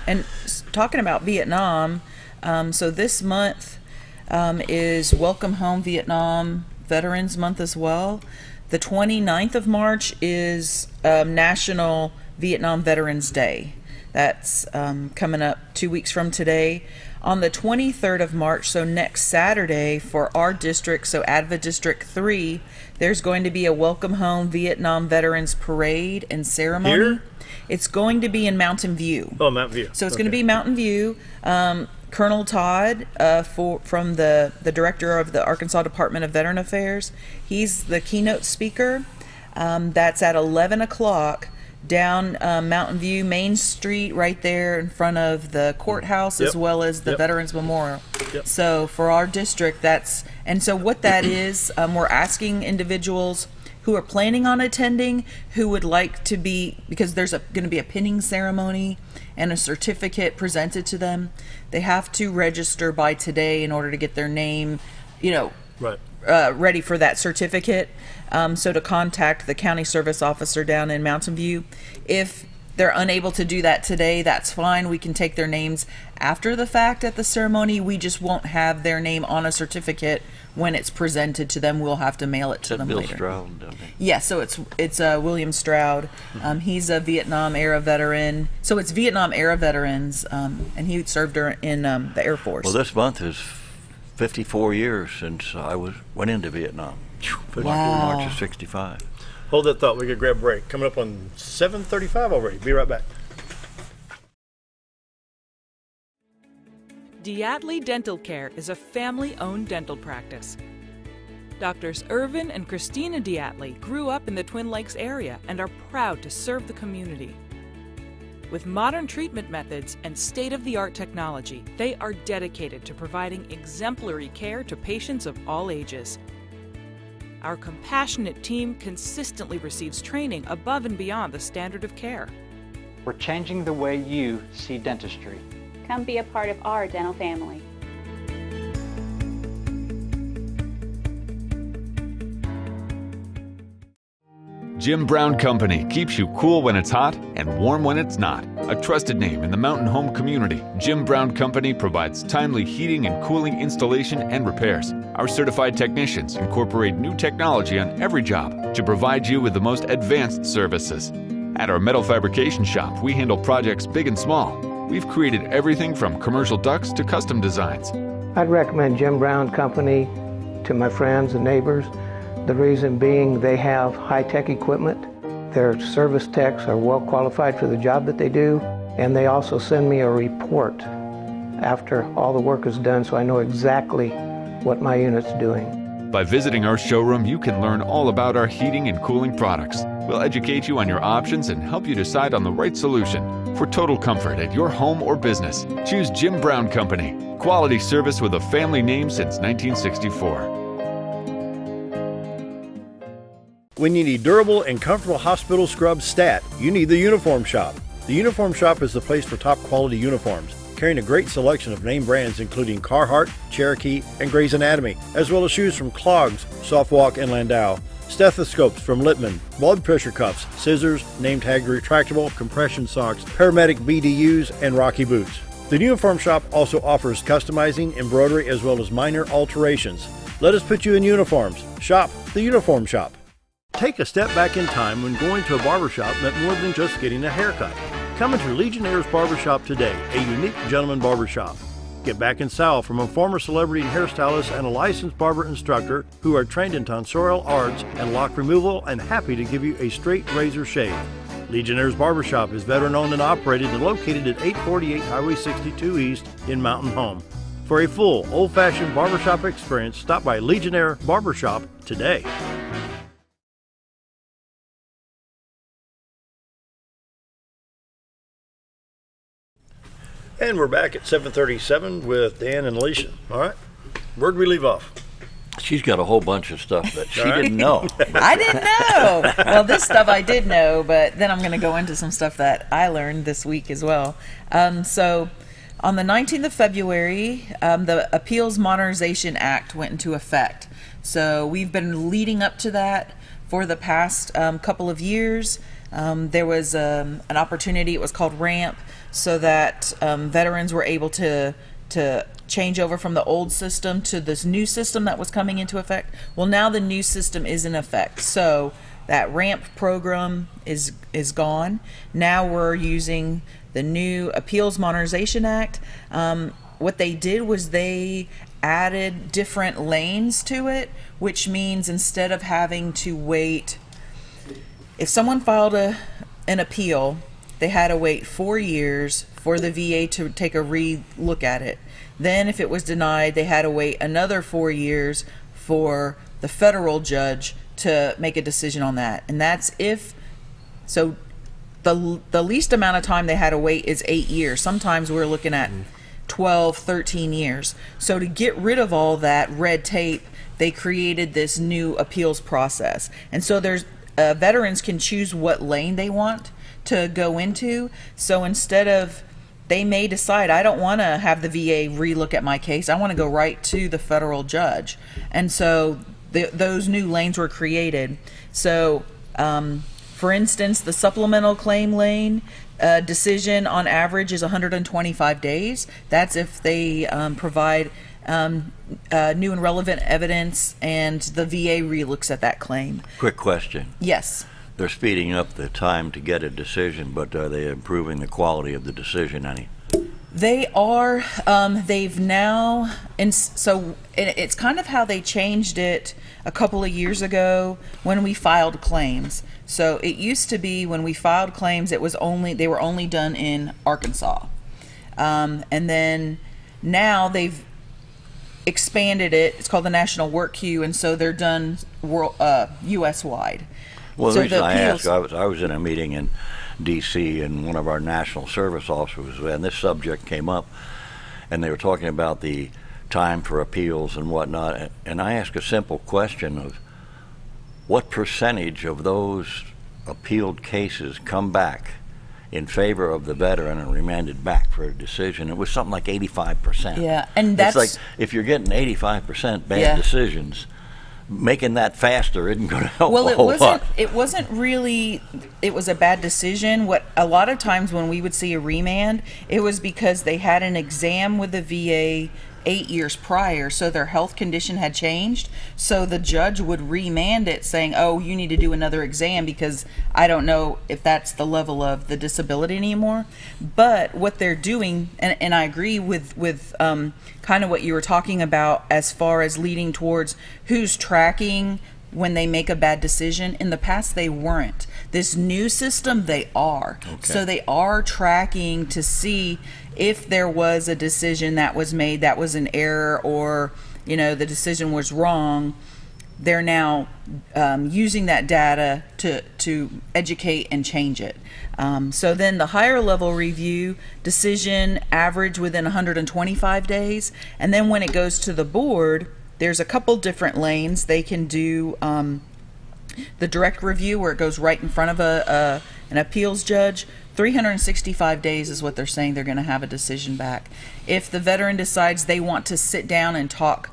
And talking about Vietnam, so this month is Welcome Home Vietnam Veterans Month as well. The 29th of March is National Vietnam Veterans Day. That's coming up 2 weeks from today. On the 23rd of March, so next Saturday, for our district, so Adva District 3, there's going to be a Welcome Home Vietnam Veterans Parade and Ceremony. Here? It's going to be in Mountain View. Oh, Mountain View. So it's going to be Mountain View. Colonel Todd, from the director of the Arkansas Department of Veteran Affairs, he's the keynote speaker. That's at 11 o'clock. Down Mountain View Main Street, right there in front of the courthouse, as well as the Veterans Memorial. So for our district, so what that is, we're asking individuals who are planning on attending, who would like to be, because there's going to be a pinning ceremony and a certificate presented to them. They have to register by today in order to get their name, ready for that certificate. So to contact the county service officer down in Mountain View. If they're unable to do that today, that's fine. We can take their names after the fact at the ceremony. We just won't have their name on a certificate when it's presented to them. We'll have to mail it to them Bill later. Stroud, doesn't it? Yeah, so it's William Stroud. He's a Vietnam era veteran. So it's Vietnam era veterans, and he served in the Air Force. Well, this month is 54 years since I went into Vietnam. March of 65. Hold that thought. We could grab a break. Coming up on 7:35 already. Be right back. Diatley Dental Care is a family-owned dental practice. Doctors Irvin and Christina Diatley grew up in the Twin Lakes area and are proud to serve the community. With modern treatment methods and state-of-the-art technology, they are dedicated to providing exemplary care to patients of all ages. Our compassionate team consistently receives training above and beyond the standard of care. We're changing the way you see dentistry. Come be a part of our dental family. Jim Brown Company keeps you cool when it's hot and warm when it's not. A trusted name in the mountain home community, Jim Brown Company provides timely heating and cooling installation and repairs. Our certified technicians incorporate new technology on every job to provide you with the most advanced services. At our metal fabrication shop, we handle projects big and small. We've created everything from commercial ducts to custom designs. I'd recommend Jim Brown Company to my friends and neighbors. The reason being they have high-tech equipment. Their service techs are well qualified for the job that they do, and they also send me a report after all the work is done so I know exactly what my unit's doing. By visiting our showroom, you can learn all about our heating and cooling products. We'll educate you on your options and help you decide on the right solution. For total comfort at your home or business, choose Jim Brown Company. Quality service with a family name since 1964. When you need durable and comfortable hospital scrub stat, you need the Uniform Shop. The Uniform Shop is the place for top quality uniforms, carrying a great selection of name brands including Carhartt, Cherokee, and Gray's Anatomy, as well as shoes from Clogs, Softwalk, and Landau, stethoscopes from Littman, blood pressure cuffs, scissors, name tag retractable, compression socks, paramedic BDUs, and Rocky boots. The Uniform Shop also offers customizing, embroidery, as well as minor alterations. Let us put you in uniforms. Shop the Uniform Shop. Take a step back in time when going to a barbershop meant more than just getting a haircut. Come into Legionnaire's Barbershop today, a unique gentleman barbershop. Get back in style from a former celebrity hairstylist and a licensed barber instructor who are trained in tonsorial arts and lock removal and happy to give you a straight razor shave. Legionnaire's Barbershop is veteran-owned and operated and located at 848 Highway 62 East in Mountain Home. For a full, old-fashioned barbershop experience, stop by Legionnaire Barbershop today. And we're back at 7:37 with Dan and Elesha. All right, where'd we leave off? She's got a whole bunch of stuff that she didn't know. I didn't know. Well, this stuff I did know, but then I'm going to go into some stuff that I learned this week as well. So on the 19th of February, the Appeals Modernization Act went into effect. So we've been leading up to that for the past couple of years. There was an opportunity, it was called RAMP, so that veterans were able to change over from the old system to this new system that was coming into effect. Well, now the new system is in effect, so that RAMP program is gone. Now we're using the new Appeals Modernization Act. What they did was they added different lanes to it, which means instead of having to wait, if someone filed an appeal, they had to wait 4 years for the VA to take a re-look at it. Then if it was denied, they had to wait another 4 years for the federal judge to make a decision on that. And that's if, so the least amount of time they had to wait is 8 years. Sometimes we're looking at 12, 13 years. So to get rid of all that red tape, they created this new appeals process. And so there's veterans can choose what lane they want to go into. So instead of, they may decide, I don't want to have the VA relook at my case, I want to go right to the federal judge. And so those new lanes were created. So for instance, the supplemental claim lane decision on average is 125 days. That's if they provide new and relevant evidence and the VA relooks at that claim. Quick question. Yes. They're speeding up the time to get a decision, but are they improving the quality of the decision any? They are. They've now, and so it's kind of how they changed it a couple of years ago when we filed claims. So it used to be when we filed claims, it was only, they were only done in Arkansas, and then Now they've expanded it. It's called the National Work Queue, and so they're done U.S. wide. Well, so the reason I asked, I was in a meeting in D.C. and one of our national service officers, and this subject came up, and they were talking about the time for appeals and whatnot, and I asked a simple question of what percentage of those appealed cases come back in favor of the veteran and remanded back for a decision. It was something like 85%. Yeah, and that's it's like if you're getting 85% bad decisions, making that faster isn't going to help a whole lot. It wasn't really. It was a bad decision. What a lot of times when we would see a remand, it was because they had an exam with the VA 8 years prior, so their health condition had changed. So the judge would remand it, saying, "Oh, you need to do another exam because I don't know if that's the level of the disability anymore." But what they're doing, and I agree with kind of what you were talking about as far as leading towards who's tracking when they make a bad decision. In the past, they weren't. This new system, they are. Okay. So they are tracking to see if there was a decision that was made that was an error, or the decision was wrong. They're now using that data to educate and change it. So then the higher level review decision average within 125 days, and then when it goes to the board, there's a couple different lanes. They can do the direct review, where it goes right in front of an appeals judge. 365 days is what they're saying they're going to have a decision back. If the veteran decides they want to sit down and talk,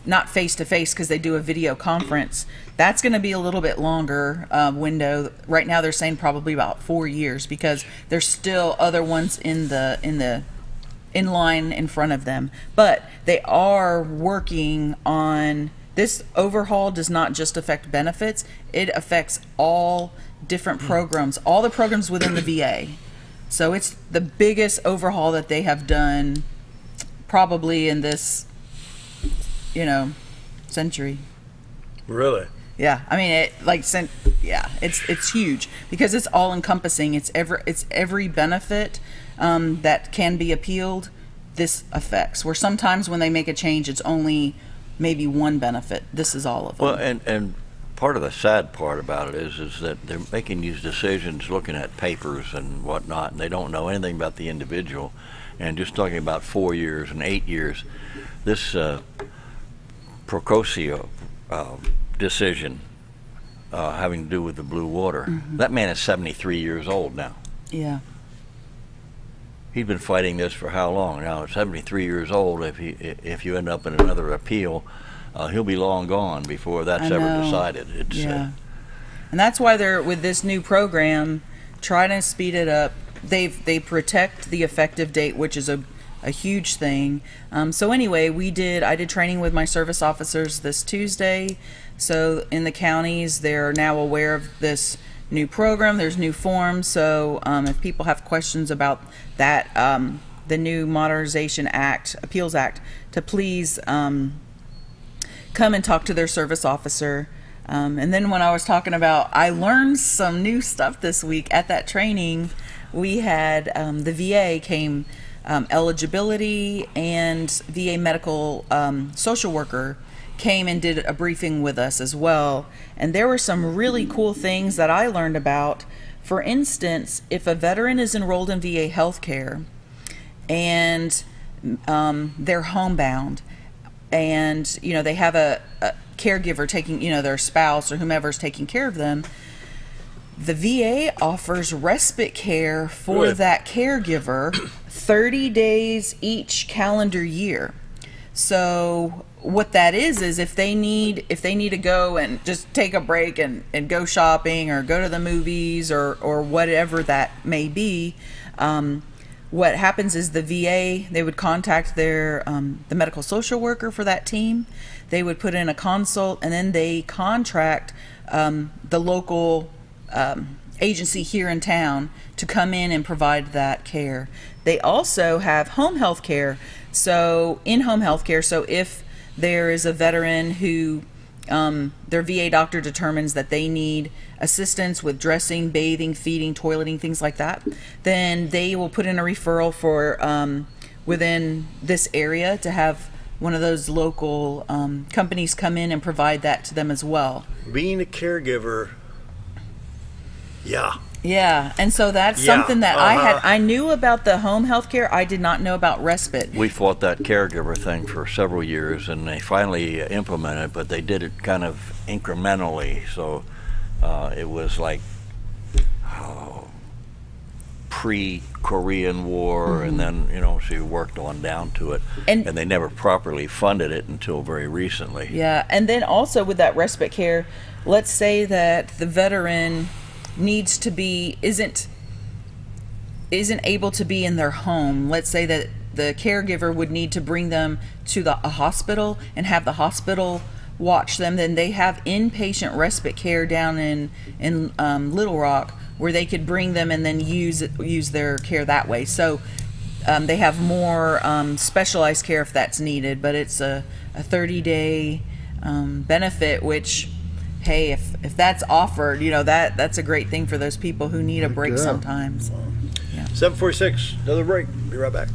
not face to face because they do a video conference, that's going to be a little bit longer window. Right now they're saying probably about 4 years, because there's still other ones in line in front of them. But they are working on this. Overhaul does not just affect benefits, it affects all different programs, all the programs within the VA. So it's the biggest overhaul that they have done probably in this century. Really? Yeah, I mean it's huge, because it's all encompassing. It's every benefit that can be appealed. This affects, where sometimes when they make a change, it's only maybe one benefit. This is all of them. Well, and part of the sad part about it is that they're making these decisions looking at papers and whatnot, and they don't know anything about the individual. And just talking about 4 years and 8 years, this Procosio decision having to do with the blue water, that man is 73 years old now. Yeah. He's been fighting this for how long now? At 73 years old, if you end up in another appeal, he'll be long gone before that's ever decided. It's, and that's why they're, with this new program, trying to speed it up. They protect the effective date, which is a huge thing. So anyway, I did training with my service officers this Tuesday. So in the counties, they're now aware of this new program. There's new forms. So if people have questions about that, the new Modernization Act, Appeals Act, to please come and talk to their service officer. And then when I was talking about, I learned some new stuff this week at that training. We had the VA came, eligibility and VA medical social worker came and did a briefing with us as well. And there were some really cool things that I learned about. For instance, if a veteran is enrolled in VA healthcare and they're homebound, and they have a caregiver taking, their spouse or whomever's taking care of them, the VA offers respite care for that caregiver 30 days each calendar year. So what that is if they need to go and just take a break and go shopping or go to the movies or whatever that may be, what happens is the VA, they would contact their the medical social worker for that team. They would put in a consult, and then they contract the local agency here in town to come in and provide that care. They also have home health care. So in-home health care, so if there is a veteran who their VA doctor determines that they need assistance with dressing, bathing, feeding, toileting, things like that, then they will put in a referral for within this area to have one of those local companies come in and provide that to them as well. Being a caregiver, Yeah, and so that's something that I knew about the home health care. I did not know about respite. We fought that caregiver thing for several years, and they finally implemented it, but they did it kind of incrementally. So it was like pre-Korean War, and then, she worked on down to it. And they never properly funded it until very recently. Yeah, and then also with that respite care, let's say that the veteran needs to be isn't able to be in their home. Let's say that the caregiver would need to bring them to a hospital and have the hospital watch them. Then they have inpatient respite care down in Little Rock, where they could bring them and then use their care that way. So they have more specialized care if that's needed, but it's a 30-day benefit, which, hey, if that's offered, that's a great thing for those people who need a break sometimes. 7:46, another break. Be right back.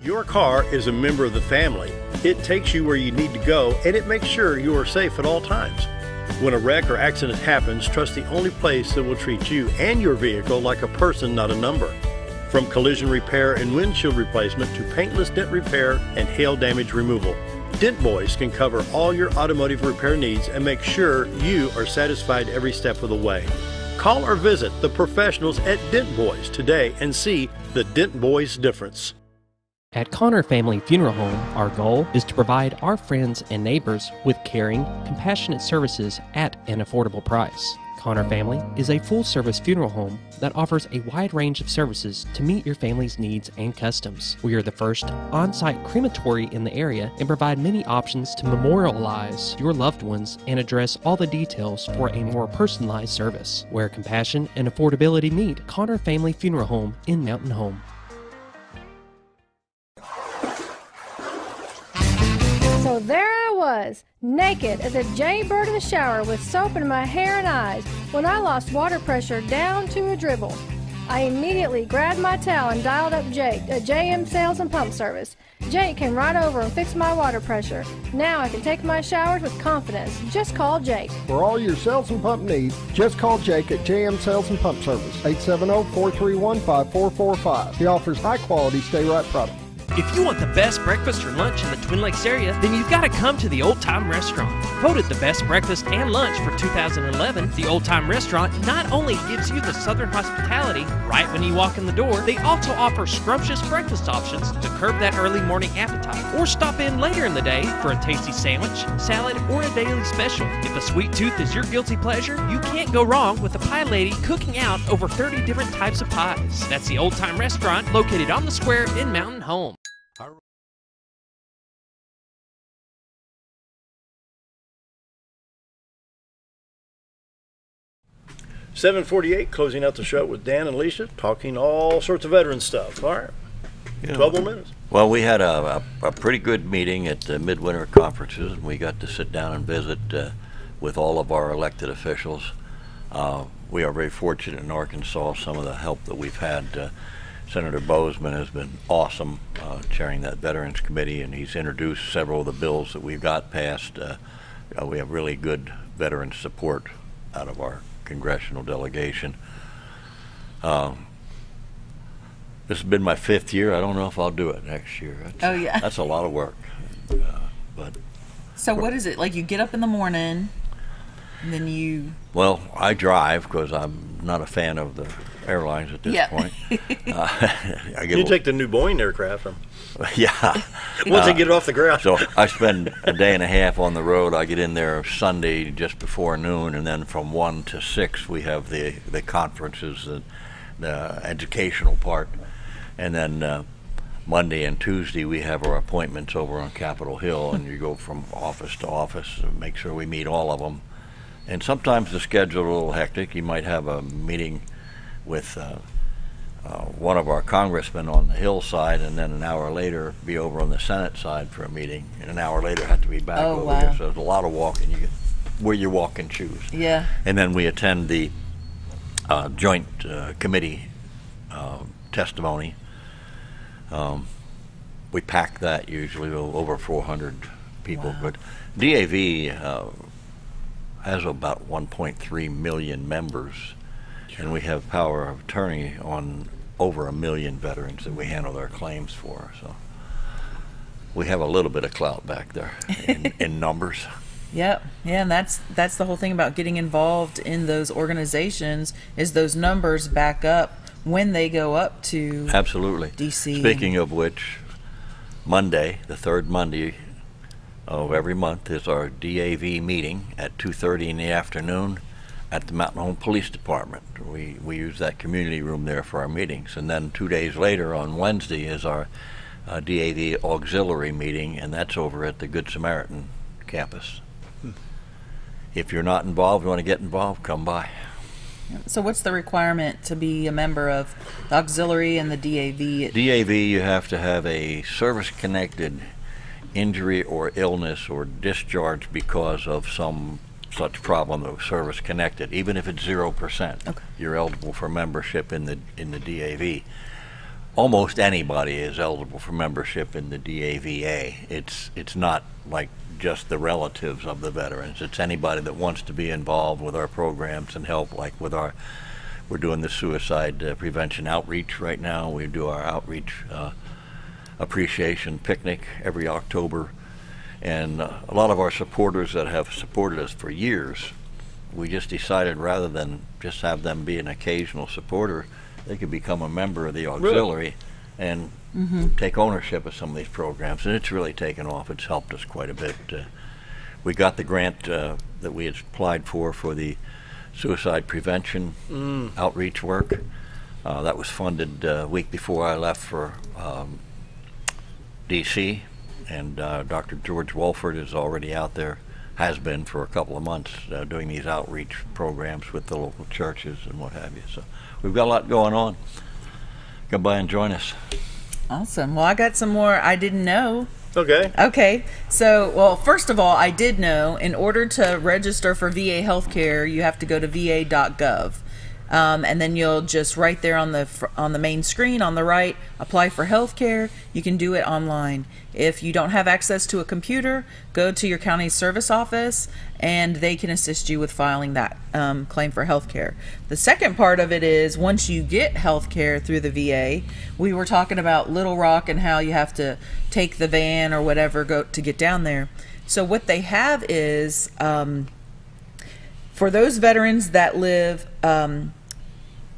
Your car is a member of the family. It takes you where you need to go, and it makes sure you are safe at all times. When a wreck or accident happens, trust the only place that will treat you and your vehicle like a person, not a number. From collision repair and windshield replacement to paintless dent repair and hail damage removal, Dent Boys can cover all your automotive repair needs and make sure you are satisfied every step of the way. Call or visit the professionals at Dent Boys today and see the Dent Boys difference. At Connor Family Funeral Home, our goal is to provide our friends and neighbors with caring, compassionate services at an affordable price. Connor Family is a full-service funeral home that offers a wide range of services to meet your family's needs and customs. We are the first on-site crematory in the area and provide many options to memorialize your loved ones and address all the details for a more personalized service. Where compassion and affordability meet, Connor Family Funeral Home in Mountain Home. So there I was, naked as a jaybird in the shower with soap in my hair and eyes when I lost water pressure down to a dribble. I immediately grabbed my towel and dialed up Jake at JM Sales and Pump Service. Jake came right over and fixed my water pressure. Now I can take my showers with confidence. Just call Jake. For all your sales and pump needs, just call Jake at JM Sales and Pump Service, 870-431-5445. He offers high-quality stay-right products. If you want the best breakfast or lunch in the Twin Lakes area, then you've got to come to the Old Time Restaurant. Voted the best breakfast and lunch for 2011, the Old Time Restaurant not only gives you the Southern hospitality right when you walk in the door, they also offer scrumptious breakfast options to curb that early morning appetite. Or stop in later in the day for a tasty sandwich, salad, or a daily special. If a sweet tooth is your guilty pleasure, you can't go wrong with the pie lady cooking out over 30 different types of pies. That's the Old Time Restaurant located on the square in Mountain Home. 7:48, closing out the show with Dan and Elesha, talking all sorts of veteran stuff. All right, 12 more minutes. Well, we had a pretty good meeting at the midwinter conferences, and we got to sit down and visit with all of our elected officials. We are very fortunate in Arkansas, some of the help that we've had. Senator Bozeman has been awesome chairing that Veterans Committee, and he's introduced several of the bills that we've got passed. We have really good veteran support out of our congressional delegation. This has been my 5th year. I don't know if I'll do it next year. That's a lot of work. So what is it? Like you get up in the morning, and then you... Well, I drive because I'm not a fan of the airlines at this point. You take the new Boeing aircraft from. Yeah. Once they get it off the ground. So I spend a day and a half on the road. I get in there Sunday just before noon, and then from 1 to 6 we have the conferences, the educational part, and then Monday and Tuesday we have our appointments over on Capitol Hill, and you go from office to office and make sure we meet all of them. And sometimes the schedule is a little hectic. You might have a meeting with one of our congressmen on the Hill side, and then an hour later be over on the Senate side for a meeting, and an hour later have to be back over here. So there's a lot of walking. You get where you walk and choose. Yeah. And then we attend the joint committee testimony We pack that usually over 400 people. Wow. But DAV has about 1.3 million members, and we have power of attorney on over 1 million veterans that we handle their claims for. So we have a little bit of clout back there in numbers. Yep. Yeah, and that's the whole thing about getting involved in those organizations, is those numbers back up when they go up to absolutely DC. Speaking of which, Monday, the third Monday of every month, is our DAV meeting at 2:30 in the afternoon at the Mountain Home Police Department. We use that community room there for our meetings. And then 2 days later on Wednesday is our DAV auxiliary meeting, and that's over at the Good Samaritan campus. If you're not involved, you want to get involved, come by. So what's the requirement to be a member of the auxiliary and the DAV? DAV, you have to have a service-connected injury or illness or discharge because of some such problem that was service-connected. Even if it's 0%, okay, you're eligible for membership in the DAV. Almost anybody is eligible for membership in the DAVA. It's not like just the relatives of the veterans. It's anybody that wants to be involved with our programs and help, like with we're doing the suicide prevention outreach right now. We do our outreach appreciation picnic every October. And a lot of our supporters that have supported us for years, we just decided rather than just have them be an occasional supporter, they could become a member of the auxiliary and take ownership of some of these programs. And it's really taken off. It's helped us quite a bit. We got the grant that we had applied for the suicide prevention outreach work. That was funded a week before I left for DC. And Dr. George Wolford is already out there, has been for a couple of months, doing these outreach programs with the local churches and what have you. So we've got a lot going on. Come by and join us. Awesome. Well, I got some more I didn't know. Okay. Okay. So, well, first of all, I did know in order to register for VA healthcare, you have to go to va.gov. And then you'll just right there on the main screen on the right, apply for health care. You can do it online. If you don't have access to a computer, go to your county service office and they can assist you with filing that claim for health care. The second part of it is once you get health care through the VA, we were talking about Little Rock and how you have to take the van or whatever to get down there. So what they have is for those veterans that live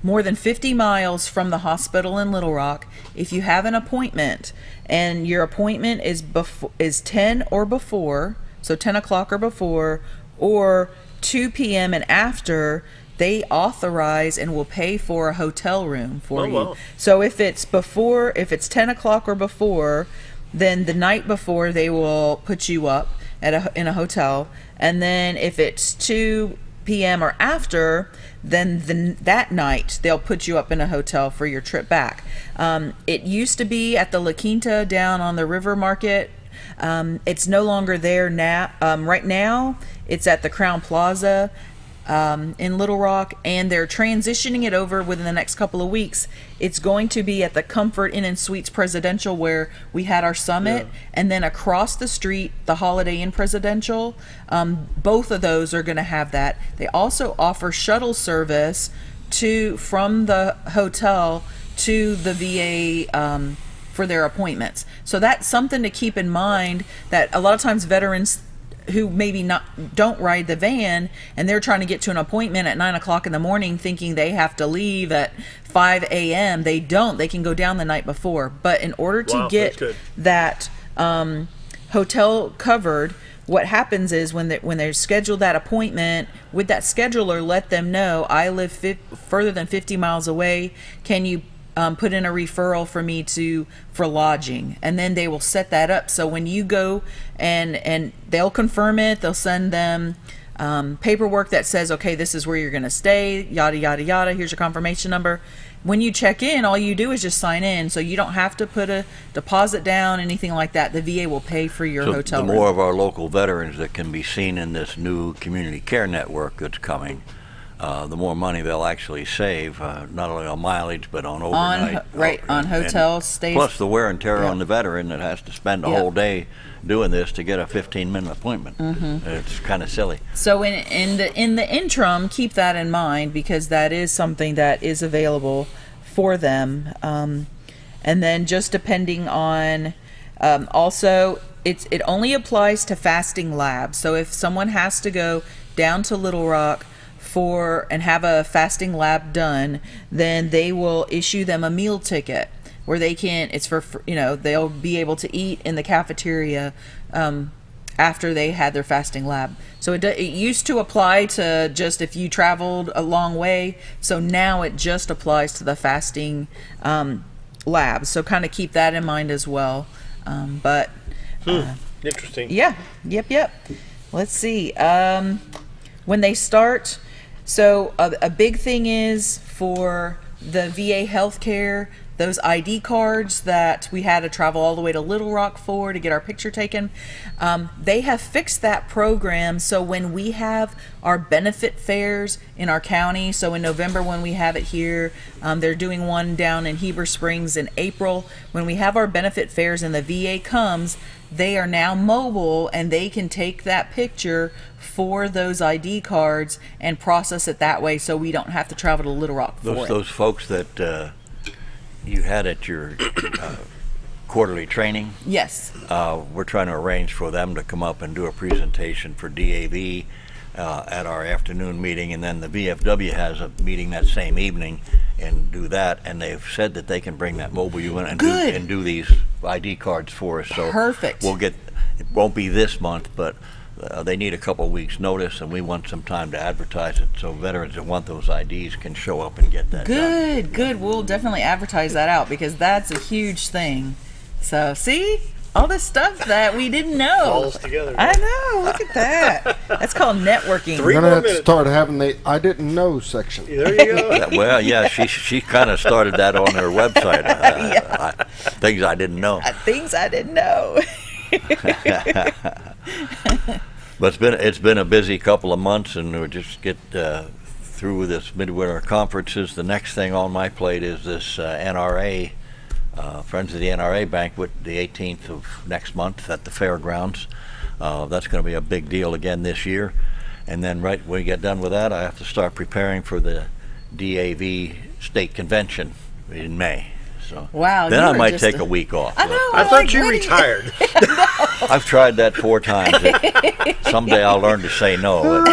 more than 50 miles from the hospital in Little Rock, if you have an appointment and your appointment is 10 or before, so 10 o'clock or before, or 2 p.m. and after, they authorize and will pay for a hotel room for you. Wow. So if it's 10 o'clock or before, then the night before they will put you up in a hotel, and then if it's 2 p.m. or after, then that night they'll put you up in a hotel for your trip back. It used to be at the La Quinta down on the River Market. It's no longer there now. Right now it's at the Crown Plaza in Little Rock, and they're transitioning it over within the next couple of weeks. It's going to be at the Comfort Inn and Suites Presidential where we had our summit, and then across the street, the Holiday Inn Presidential. Both of those are going to have that. They also offer shuttle service from the hotel to the VA for their appointments. So that's something to keep in mind, that a lot of times veterans who maybe don't ride the van and they're trying to get to an appointment at 9 o'clock in the morning thinking they have to leave at 5 a.m. They don't. They can go down the night before. But in order to get that hotel covered, what happens is when they schedule that appointment with that scheduler, let them know, I live further than 50 miles away. Can you put in a referral for me for lodging? And then they will set that up. So when you go and they'll confirm it, they'll send them paperwork that says, okay, this is where you're going to stay, yada, yada, yada. Here's your confirmation number. When you check in, all you do is just sign in. So you don't have to put a deposit down, anything like that. The VA will pay for your hotel room. More of our local veterans that can be seen in this new community care network that's coming, the more money they'll actually save, not only on mileage but on overnight. On hotel stays. Plus the wear and tear on the veteran that has to spend a whole day doing this to get a 15-minute appointment. It's kind of silly. So in the interim, keep that in mind, because that is something that is available for them. And then just depending on, also it only applies to fasting labs. So if someone has to go down to Little Rock and have a fasting lab done, then they will issue them a meal ticket where they can, it's for, they'll be able to eat in the cafeteria after they had their fasting lab. So it used to apply to just if you traveled a long way, so now it just applies to the fasting labs. So kind of keep that in mind as well. Interesting. Yeah. Yep. Let's see. When they start, so a big thing is for the VA healthcare, those ID cards that we had to travel all the way to Little Rock for to get our picture taken, they have fixed that program. So when we have our benefit fairs in our county, so in November when we have it here, they're doing one down in Heber Springs in April. When we have our benefit fairs and the VA comes, they are now mobile and they can take that picture for those ID cards and process it that way, so we don't have to travel to Little Rock for it. Those folks that you had at your quarterly training. Yes. We're trying to arrange for them to come up and do a presentation for DAV at our afternoon meeting, and then the VFW has a meeting that same evening and do that, and they've said that they can bring that mobile unit and do these ID cards for us. So perfect. We'll get, it won't be this month, but they need a couple of weeks notice, and we want some time to advertise it so veterans that want those IDs can show up and get that done. Good. We'll definitely advertise that out, because that's a huge thing. So see, all this stuff that we didn't know falls together. I know. Look at that. That's called networking. We're gonna have to start having the "I didn't know" section. There you go. Well, yeah, she kind of started that on her website. Things I didn't know. Things I didn't know. But it's been a busy couple of months, and we'll just get through this midwinter conferences. The next thing on my plate is this NRA, Friends of the NRA banquet, the 18th of next month at the fairgrounds. That's going to be a big deal again this year. And then right when we get done with that, I have to start preparing for the DAV state convention in May. So wow, then I might take a week off. I know. I thought you retired. I've tried that 4 times. Someday I'll learn to say no.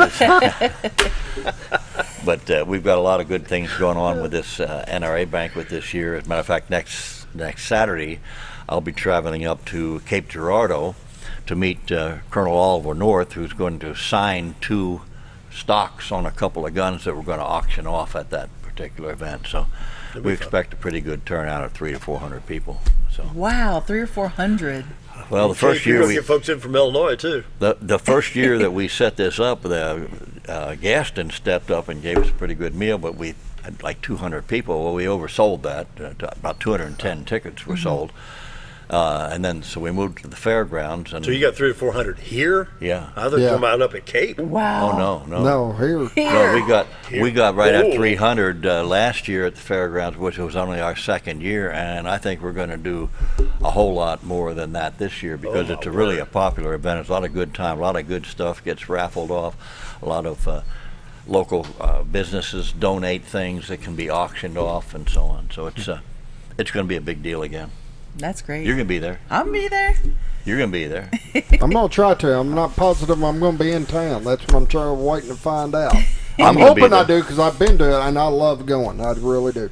But we've got a lot of good things going on with this NRA banquet this year. As a matter of fact, next Saturday, I'll be traveling up to Cape Girardeau to meet Colonel Oliver North, who's going to sign 2 stocks on a couple of guns that we're going to auction off at that particular event. So we expect a pretty good turnout of 300 to 400 people. So wow, 300 or 400. Well, the first year we get folks in from Illinois too. The first year that we set this up, the Gaston stepped up and gave us a pretty good meal, but we had like 200 people. Well, we oversold that. About 210 tickets were sold. And then so we moved to the fairgrounds. And so you got 300 to 400 here? Yeah. I thought you were talking about up at Cape. Wow. Oh no. No, here. No, we got right at 300 last year at the fairgrounds, which was only our second year, and I think we're going to do a whole lot more than that this year, because it's really a popular event. It's a lot of good time, a lot of good stuff gets raffled off, a lot of local businesses donate things that can be auctioned off and so on. So it's going to be a big deal again. That's great. You're going to be there. I'll be there. You're going to be there. I'm going to try to. I'm not positive I'm going to be in town. That's what I'm trying waiting to find out. I'm hoping I do, because I've been to it and I love going. I really do.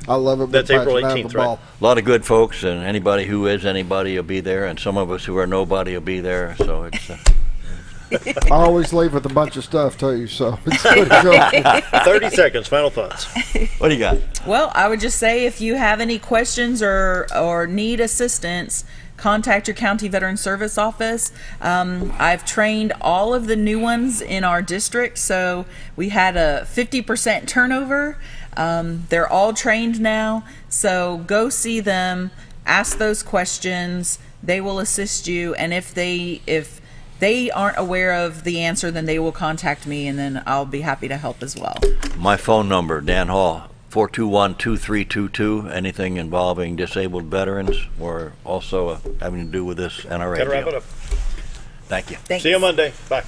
I love it. That's April 18th, right? A lot of good folks, and anybody who is anybody will be there, and some of us who are nobody will be there. So it's. I always leave with a bunch of stuff too, so it's good to go. 30 seconds, final thoughts. What do you got? Well, I would just say if you have any questions or need assistance, contact your county veteran service office. I've trained all of the new ones in our district, so we had a 50% turnover. They're all trained now, so go see them, ask those questions. They will assist you, and if they aren't aware of the answer, then they will contact me, and then I'll be happy to help as well. My phone number, Dan Hall, 421-2322. Anything involving disabled veterans or also having to do with this NRA Gotta wrap deal. it up. Thank you. Thanks. See you Monday. Bye.